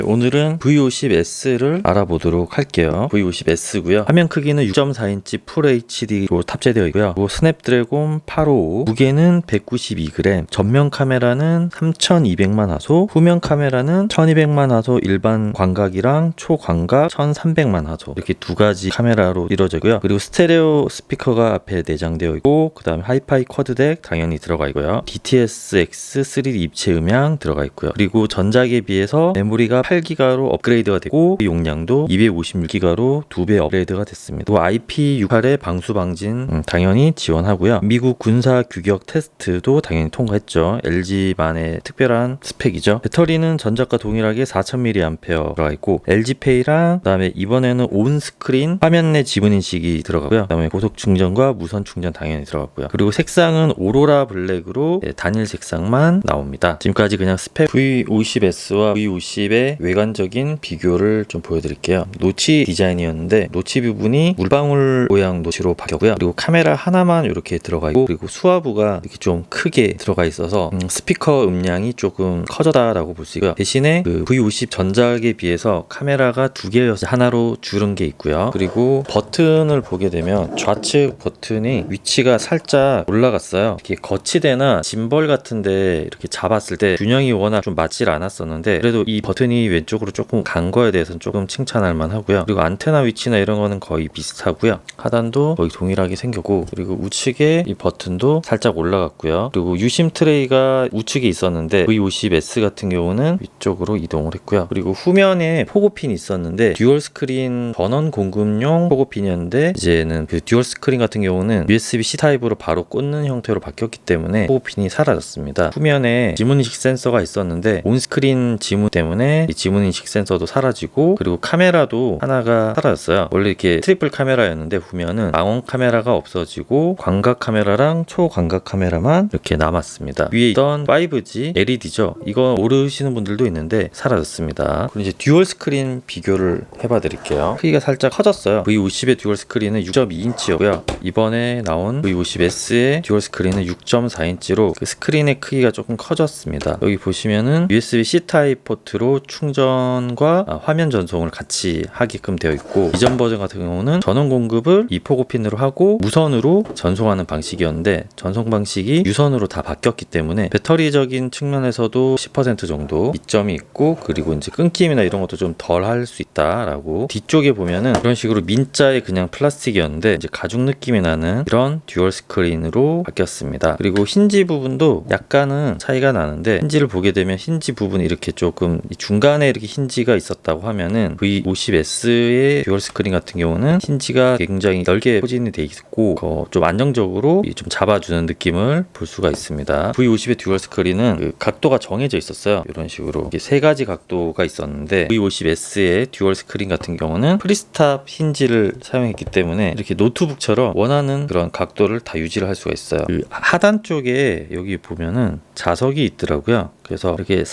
오늘은 V50S를 알아보도록 할게요. V50S고요. 화면 크기는 6.4인치 풀 HD로 탑재되어 있고요. 그리고 스냅드래곤 855, 무게는 192g, 전면 카메라는 3200만 화소, 후면 카메라는 1200만 화소 일반 광각이랑 초광각 1300만 화소, 이렇게 두 가지 카메라로 이루어지고요. 그리고 스테레오 스피커가 앞에 내장되어 있고, 그 다음에 하이파이 쿼드덱 당연히 들어가 있고요. DTS:X 3D 입체 음향 들어가 있고요. 그리고 전작에 비해서 메모리가 8기가로 업그레이드가 되고 용량도 256기가로 2배 업그레이드가 됐습니다. 또 IP68의 방수 방진 당연히 지원하고요. 미국 군사 규격 테스트도 당연히 통과했죠. LG만의 특별한 스펙이죠. 배터리는 전작과 동일하게 4000mAh 들어가 있고, LG페이랑 그다음에 이번에는 온스크린 화면 내 지문 인식이 들어가고요. 그다음에 고속 충전과 무선 충전 당연히 들어갔고요. 그리고 색상은 오로라 블랙으로 단일 색상만 나옵니다. 지금까지 그냥 스펙 V50S와 V50의 외관적인 비교를 좀 보여드릴게요. 노치 디자인이었는데 노치 부분이 물방울 모양 노치로 바뀌었고요. 그리고 카메라 하나만 이렇게 들어가 있고, 그리고 수화부가 이렇게 좀 크게 들어가 있어서 스피커 음량이 조금 커졌다라고 볼 수 있고요. 대신에 그 V50 전작에 비해서 카메라가 두 개여서 하나로 줄은 게 있고요. 그리고 버튼을 보게 되면 좌측 버튼이 위치가 살짝 올라갔어요. 이렇게 거치대나 짐벌 같은데 이렇게 잡았을 때 균형이 워낙 좀 맞질 않았었는데, 그래도 이 버튼이 왼쪽으로 조금 간 거에 대해서는 조금 칭찬할 만하고요. 그리고 안테나 위치나 이런 거는 거의 비슷하고요. 하단도 거의 동일하게 생겼고, 그리고 우측에 이 버튼도 살짝 올라갔고요. 그리고 유심 트레이가 우측에 있었는데 V50S 같은 경우는 위쪽으로 이동을 했고요. 그리고 후면에 포고핀이 있었는데 듀얼 스크린 전원 공급용 포고핀이었는데, 이제는 그 듀얼 스크린 같은 경우는 USB-C 타입으로 바로 꽂는 형태로 바뀌었기 때문에 포고핀이 사라졌습니다. 후면에 지문인식 센서가 있었는데 온스크린 지문 때문에 이 지문인식 센서도 사라지고, 그리고 카메라도 하나가 사라졌어요. 원래 이렇게 트리플 카메라였는데 후면은 망원 카메라가 없어지고 광각 카메라랑 초광각 카메라만 이렇게 남았습니다. 위에 있던 5G LED죠. 이거 모르시는 분들도 있는데 사라졌습니다. 그리고 이제 듀얼 스크린 비교를 해봐 드릴게요. 크기가 살짝 커졌어요. V50의 듀얼 스크린은 6.2인치였고요. 이번에 나온 V50S의 듀얼 스크린은 6.4인치로 그 스크린의 크기가 조금 커졌습니다. 여기 보시면은 USB-C 타입 포트로 충전과 화면 전송을 같이 하게끔 되어 있고, 이전 버전 같은 경우는 전원 공급을 이 포고핀으로 하고 무선으로 전송하는 방식이었는데, 전송 방식이 유선으로 다 바뀌었기 때문에 배터리적인 측면에서도 10% 정도 이점이 있고, 그리고 이제 끊김이나 이런 것도 좀 덜 할 수 있다라고. 뒤쪽에 보면은 이런 식으로 민자의 그냥 플라스틱이었는데 이제 가죽 느낌이 나는 이런 듀얼 스크린으로 바뀌었습니다. 그리고 힌지 부분도 약간은 차이가 나는데, 힌지를 보게 되면 힌지 부분이 이렇게 조금 중간에 이렇게 힌지가 있었다고 하면은 V50S의 듀얼 스크린 같은 경우는 힌지가 굉장히 넓게 포진이 돼 있고 좀 안정적으로 좀 잡아주는 느낌을 볼 수가 있습니다. V50의 듀얼 스크린은 그 각도가 정해져 있었어요. 이런 식으로 이게 세 가지 각도가 있었는데, V50S의 듀얼 스크린 같은 경우는 프리스탑 힌지를 사용했기 때문에 이렇게 노트북처럼 원하는 그런 각도를 다 유지를 할 수가 있어요. 그 하단 쪽에 여기 보면은 자석이 있더라고요. 그래서 이렇게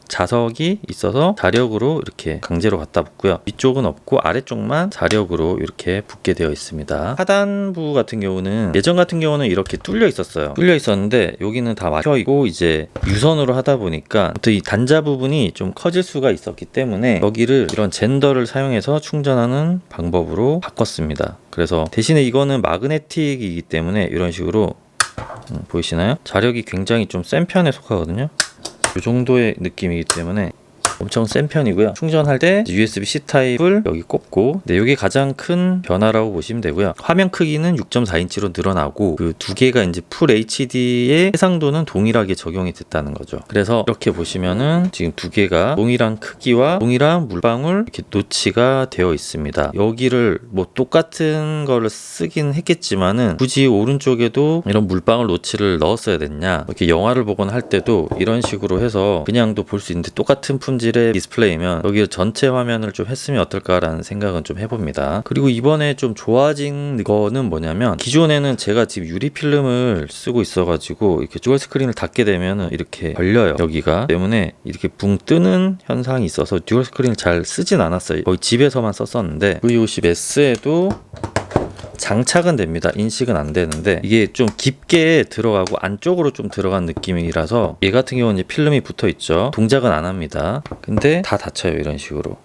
자석이 있어서 자력으로 이렇게 강제로 갖다 붙고요. 위쪽은 없고 아래쪽만 자력으로 이렇게 붙게 되어 있습니다. 하단부 같은 경우는 예전 같은 경우는 이렇게 뚫려 있었는데 여기는 다 막혀 있고, 이제 유선으로 하다 보니까 또 이 단자 부분이 좀 커질 수가 있었기 때문에 여기를 이런 젠더를 사용해서 충전하는 방법으로 바꿨습니다. 그래서 대신에 이거는 마그네틱이기 때문에 이런 식으로 보이시나요? 자력이 굉장히 좀 센 편에 속하거든요. 이 정도의 느낌이기 때문에 엄청 센 편이고요. 충전할 때 USB-C 타입을 여기 꼽고, 이게 가장 큰 변화라고 보시면 되고요. 화면 크기는 6.4인치로 늘어나고, 그 두 개가 이제 풀 HD의 해상도는 동일하게 적용이 됐다는 거죠. 그래서 이렇게 보시면은 지금 두 개가 동일한 크기와 동일한 물방울 이렇게 노치가 되어 있습니다. 여기를 뭐 똑같은 거를 쓰긴 했겠지만은 굳이 오른쪽에도 이런 물방울 노치를 넣었어야 됐냐, 이렇게 영화를 보거나 할 때도 이런 식으로 해서 그냥도 볼 수 있는데, 똑같은 품질의 디스플레이면 여기 전체 화면을 좀 했으면 어떨까라는 생각은 좀 해봅니다. 그리고 이번에 좀 좋아진 거는 뭐냐면, 기존에는 제가 지금 유리 필름을 쓰고 있어가지고 이렇게 듀얼 스크린을 닫게 되면 이렇게 걸려요. 여기가 때문에 이렇게 붕 뜨는 현상이 있어서 듀얼 스크린을 잘 쓰진 않았어요. 거의 집에서만 썼었는데, V50S에도 장착은 됩니다. 인식은 안 되는데 이게 좀 깊게 들어가고 안쪽으로 좀 들어간 느낌이라서 얘 같은 경우는 이제 필름이 붙어 있죠. 동작은 안 합니다. 근데 다 닫혀요. 이런 식으로.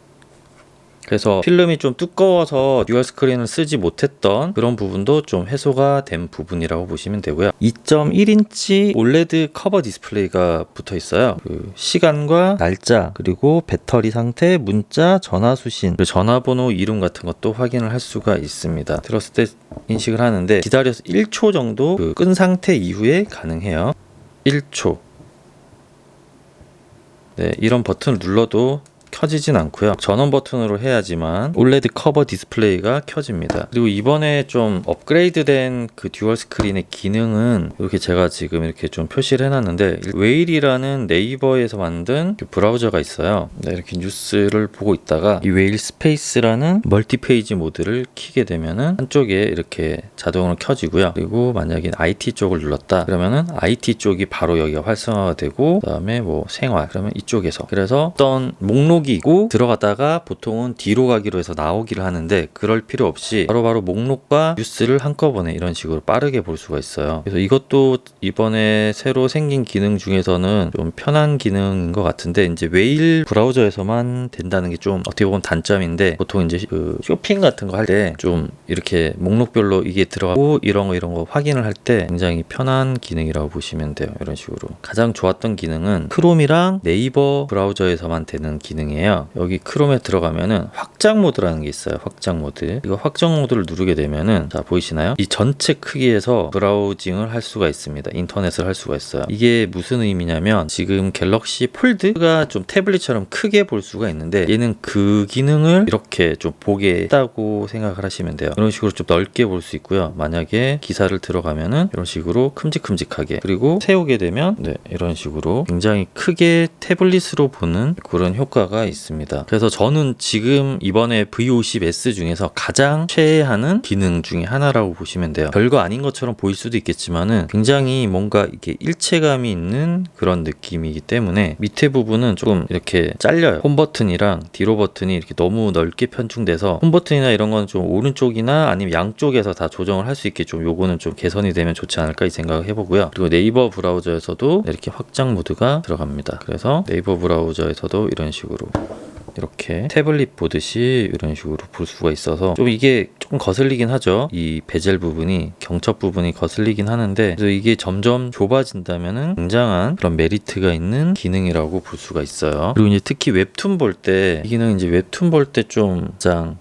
그래서 필름이 좀 두꺼워서 듀얼 스크린을 쓰지 못했던 그런 부분도 좀 해소가 된 부분이라고 보시면 되고요. 2.1인치 올레드 커버 디스플레이가 붙어 있어요. 그 시간과 날짜, 그리고 배터리 상태, 문자, 전화 수신, 그리고 전화번호 이름 같은 것도 확인을 할 수가 있습니다. 들었을 때 인식을 하는데 기다려서 1초 정도 끈 상태 이후에 가능해요. 1초. 네, 이런 버튼을 눌러도 켜지진 않고요. 전원 버튼으로 해야지만 올레드 커버 디스플레이가 켜집니다. 그리고 이번에 좀 업그레이드된 그 듀얼 스크린의 기능은 이렇게 제가 지금 이렇게 좀 표시를 해놨는데 웨일이라는 네이버에서 만든 브라우저가 있어요. 네, 이렇게 뉴스를 보고 있다가 이 웨일 스페이스라는 멀티페이지 모드를 키게 되면은 한쪽에 이렇게 자동으로 켜지고요. 그리고 만약에 IT 쪽을 눌렀다 그러면은 IT 쪽이 바로 여기가 활성화가 되고 그다음에 뭐 생활 그러면 이쪽에서 그래서 어떤 목록이 있고 들어갔다가 보통은 뒤로 가기로 해서 나오기를 하는데 그럴 필요 없이 바로바로 목록과 뉴스를 한꺼번에 이런 식으로 빠르게 볼 수가 있어요. 그래서 이것도 이번에 새로 생긴 기능 중에서는 좀 편한 기능인 것 같은데 이제 웨일 브라우저에서만 된다는 게 좀 어떻게 보면 단점인데 보통 이제 그 쇼핑 같은 거 할 때 좀 이렇게 목록별로 이게 들어가고 이런 거 확인을 할 때 굉장히 편한 기능이라고 보시면 돼요. 이런 식으로 가장 좋았던 기능은 크롬이랑 네이버 브라우저에서만 되는 기능이에요. 여기 크롬에 들어가면은 확장 모드라는 게 있어요. 확장 모드. 이거 확장 모드를 누르게 되면은 자 보이시나요? 이 전체 크기에서 브라우징을 할 수가 있습니다. 인터넷을 할 수가 있어요. 이게 무슨 의미냐면 지금 갤럭시 폴드가 좀 태블릿처럼 크게 볼 수가 있는데 얘는 그 기능을 이렇게 좀 보게 했다고 생각을 하시면 돼요. 이런 식으로 좀 넓게 볼 수 있고요. 만약에 기사를 들어가면은 이런 식으로 큼직큼직하게 그리고 세우게 되면 네, 이런 식으로 굉장히 크게 태블릿으로 보는 그런 효과가 있습니다. 그래서 저는 지금 이번에 V50S 중에서 가장 최애하는 기능 중에 하나라고 보시면 돼요. 별거 아닌 것처럼 보일 수도 있겠지만은 굉장히 뭔가 이렇게 일체감이 있는 그런 느낌이기 때문에 밑에 부분은 조금 이렇게 잘려요. 홈 버튼이랑 뒤로 버튼이 이렇게 너무 넓게 편중돼서 홈 버튼이나 이런 건 좀 오른쪽이나 아니면 양쪽에서 다 조정을 할 수 있게 좀 요거는 좀 개선이 되면 좋지 않을까 이 생각을 해보고요. 그리고 네이버 브라우저에서도 이렇게 확장 모드가 들어갑니다. 그래서 네이버 브라우저에서도 이런 식으로 이렇게 태블릿 보듯이 이런 식으로 볼 수가 있어서 좀 이게 조금 거슬리긴 하죠. 이 베젤 부분이 경첩 부분이 거슬리긴 하는데 그래서 이게 점점 좁아진다면은 굉장한 그런 메리트가 있는 기능이라고 볼 수가 있어요. 그리고 이제 특히 웹툰 볼 때 이 기능 이제 웹툰 볼 때 좀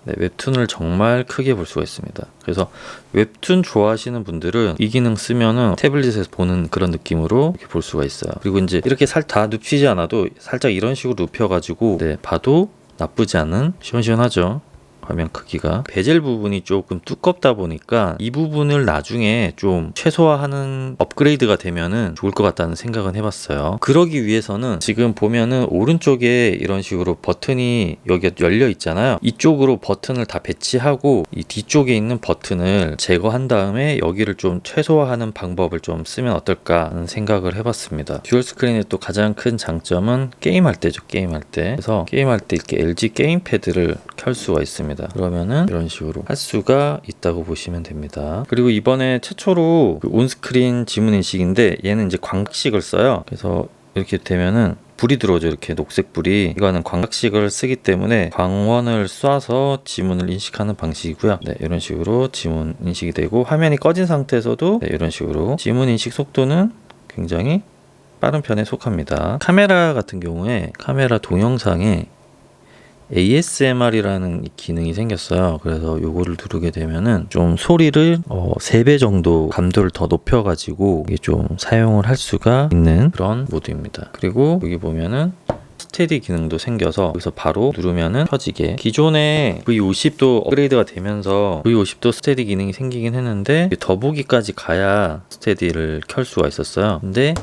웹툰을 정말 크게 볼 수가 있습니다. 그래서 웹툰 좋아하시는 분들은 이 기능 쓰면은 태블릿에서 보는 그런 느낌으로 이렇게 볼 수가 있어요. 그리고 이제 이렇게 다 눕히지 않아도 살짝 이런 식으로 눕혀가지고 네, 봐도 나쁘지 않은 시원시원하죠. 화면 크기가 베젤 부분이 조금 두껍다 보니까 이 부분을 나중에 좀 최소화하는 업그레이드가 되면은 좋을 것 같다는 생각은 해봤어요. 그러기 위해서는 지금 보면은 오른쪽에 이런 식으로 버튼이 여기가 열려 있잖아요. 이쪽으로 버튼을 다 배치하고 이 뒤쪽에 있는 버튼을 제거한 다음에 여기를 좀 최소화하는 방법을 좀 쓰면 어떨까 하는 생각을 해봤습니다. 듀얼 스크린의 또 가장 큰 장점은 게임할 때죠. 게임할 때. 그래서 게임할 때 이렇게 LG 게임패드를 켤 수가 있습니다. 그러면은 이런 식으로 할 수가 있다고 보시면 됩니다. 그리고 이번에 최초로 그 온스크린 지문 인식인데 얘는 이제 광각식을 써요. 그래서 이렇게 되면은 불이 들어오죠. 이렇게 녹색 불이. 이거는 광각식을 쓰기 때문에 광원을 쏴서 지문을 인식하는 방식이고요. 네, 이런 식으로 지문 인식이 되고 화면이 꺼진 상태에서도 네, 이런 식으로 지문 인식 속도는 굉장히 빠른 편에 속합니다. 카메라 같은 경우에 카메라 동영상에 ASMR이라는 기능이 생겼어요. 그래서 요거를 누르게 되면은 좀 소리를 3배 정도 감도를 더 높여가지고 이게 좀 사용을 할 수가 있는 그런 모드입니다. 그리고 여기 보면은 스테디 기능도 생겨서 여기서 바로 누르면은 켜지게. 기존에 V50도 업그레이드가 되면서 V50도 스테디 기능이 생기긴 했는데 더보기까지 가야 스테디를 켤 수가 있었어요. 근데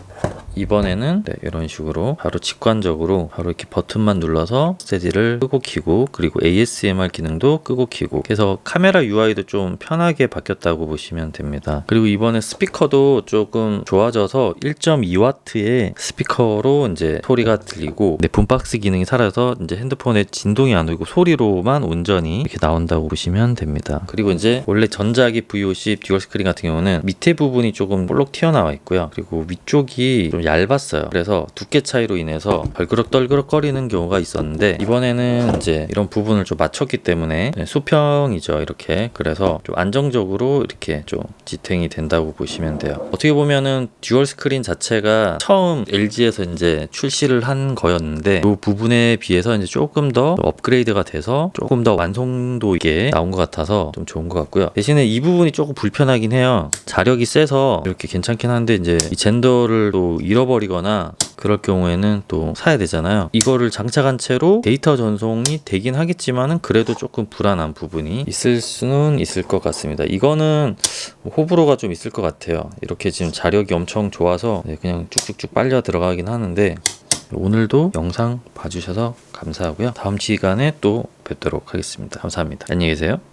이번에는 네, 이런 식으로 바로 직관적으로 바로 이렇게 버튼만 눌러서 스테디를 끄고 켜고 그리고 ASMR 기능도 끄고 켜고 그래서 카메라 UI도 좀 편하게 바뀌었다고 보시면 됩니다. 그리고 이번에 스피커도 조금 좋아져서 1.2W의 스피커로 이제 소리가 들리고 붐박스 기능이 사라져서 이제 핸드폰에 진동이 안 오고 소리로만 온전히 이렇게 나온다고 보시면 됩니다. 그리고 이제 원래 전작의 V50 듀얼 스크린 같은 경우는 밑에 부분이 조금 볼록 튀어나와 있고요. 그리고 위쪽이 좀 얇았어요. 그래서 두께 차이로 인해서 벌그럭 거리는 경우가 있었는데, 이번에는 이제 이런 부분을 좀 맞췄기 때문에 수평이죠, 이렇게. 그래서 좀 안정적으로 이렇게 좀 지탱이 된다고 보시면 돼요. 어떻게 보면은 듀얼 스크린 자체가 처음 LG에서 이제 출시를 한 거였는데, 이 부분에 비해서 이제 조금 더 업그레이드가 돼서 조금 더 완성도 있게 나온 것 같아서 좀 좋은 것 같고요. 대신에 이 부분이 조금 불편하긴 해요. 자력이 세서 이렇게 괜찮긴 한데, 이제 이 젠더를 또 잃어버리거나 그럴 경우에는 또 사야 되잖아요. 이거를 장착한 채로 데이터 전송이 되긴 하겠지만은 그래도 조금 불안한 부분이 있을 수는 있을 것 같습니다. 이거는 호불호가 좀 있을 것 같아요. 이렇게 지금 자력이 엄청 좋아서 그냥 쭉쭉쭉 빨려 들어가긴 하는데, 오늘도 영상 봐주셔서 감사하고요. 다음 시간에 또 뵙도록 하겠습니다. 감사합니다. 안녕히 계세요.